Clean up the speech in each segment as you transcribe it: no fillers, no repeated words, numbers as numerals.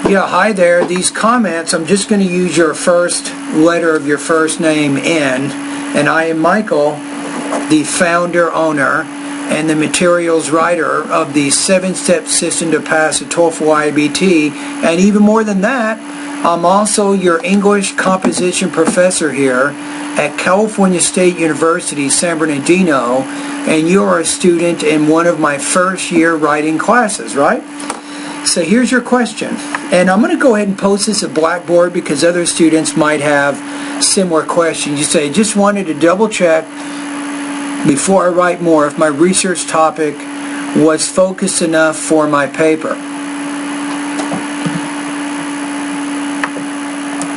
Yeah, hi there. These comments, I'm just going to use your first letter of your first name, N, and I am Michael, the founder, owner, and the materials writer of the 7-step system to pass the TOEFL IBT, and even more than that, I'm also your English composition professor here at California State University, San Bernardino, and you're a student in one of my first year writing classes, right? So here's your question, and I'm going to go ahead and post this at Blackboard because other students might have similar questions. You say, just wanted to double check before I write more if my research topic was focused enough for my paper.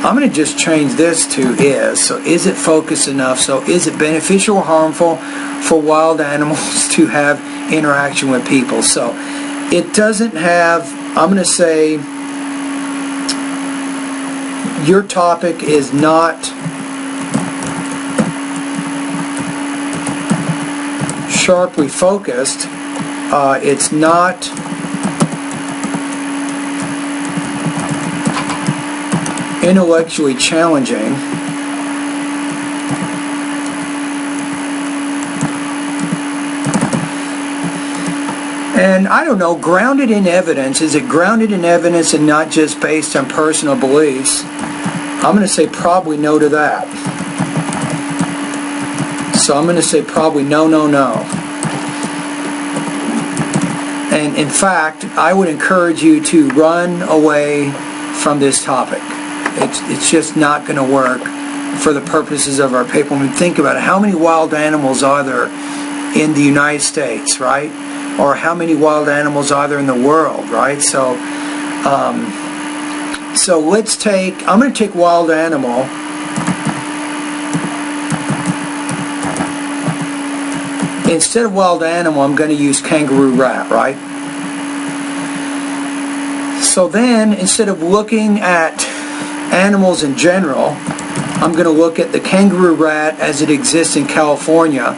I'm going to just change this to is. So is it focused enough? So is it beneficial or harmful for wild animals to have interaction with people? So it doesn't have, I'm going to say your topic is not sharply focused. It's not intellectually challenging. And I don't know, grounded in evidence. Is it grounded in evidence and not just based on personal beliefs? I'm going to say probably no to that. So I'm going to say probably no, no, no. And in fact, I would encourage you to run away from this topic. It's just not going to work for the purposes of our paper. When we think about it, how many wild animals are there in the United States, right? Or how many wild animals are there in the world, right? So, let's take, I'm going to take wild animal. Instead of wild animal, I'm going to use kangaroo rat, right? So then, instead of looking at animals in general, I'm going to look at the kangaroo rat as it exists in California.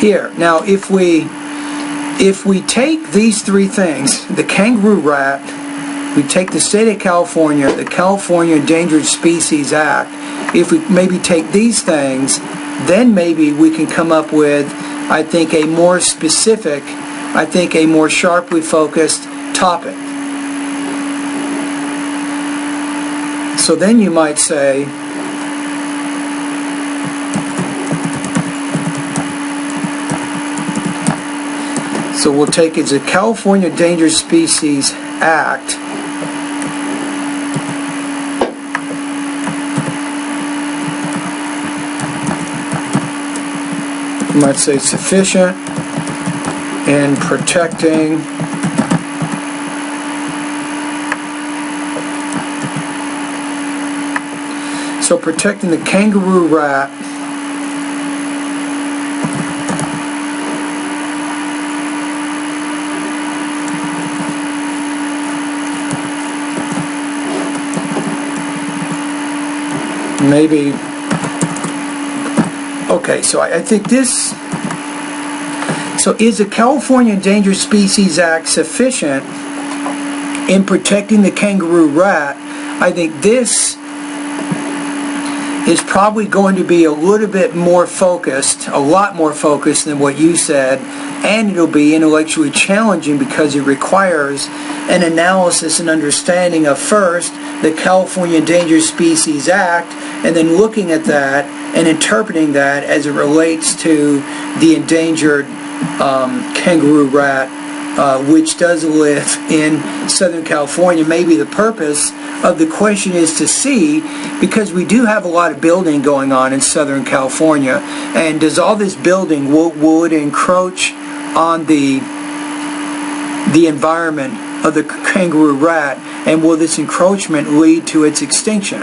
Here, now if we take these three things, the kangaroo rat, we take the state of California, the California Endangered Species Act, if we maybe take these things, then maybe we can come up with, I think, a more specific, I think a more sharply focused topic. So then you might say, so we'll take it as a California Endangered Species Act. You might say sufficient in protecting protecting the kangaroo rat maybe. Okay, so I think this, so is the California Endangered Species Act sufficient in protecting the kangaroo rat? I think this is probably going to be a little bit more focused, a lot more focused than what you said, and it'll be intellectually challenging because it requires an analysis and understanding of first the California Endangered Species Act, and then looking at that and interpreting that as it relates to the endangered kangaroo rat, which does live in Southern California. Maybe the purpose of the question is to see, because we do have a lot of building going on in Southern California, and does all this building, will it encroach on the environment of the kangaroo rat, and will this encroachment lead to its extinction?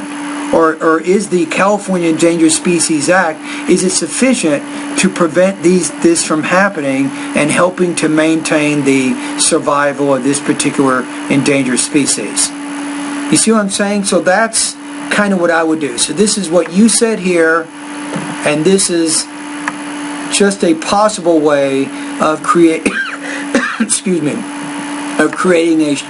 or is the California Endangered Species Act, is it sufficient to prevent this from happening and helping to maintain the survival of this particular endangered species? You see what I'm saying? So that's kind of what I would do. So this is what you said here, and this is just a possible way of creating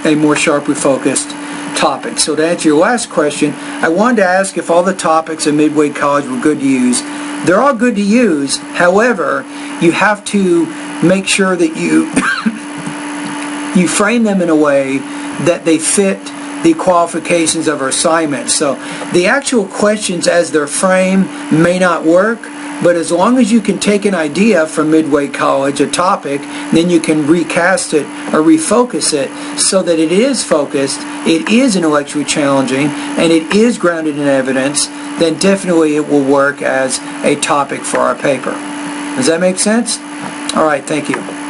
a more sharply focused topic. So to answer your last question, I wanted to ask if all the topics at Midway College were good to use. They're all good to use. However, you have to make sure that you you frame them in a way that they fit the qualifications of our assignment. So the actual questions as they're framed may not work, but as long as you can take an idea from Midway College, a topic, then you can recast it or refocus it so that it is focused, it is intellectually challenging, and it is grounded in evidence, then definitely it will work as a topic for our paper. Does that make sense? All right, thank you.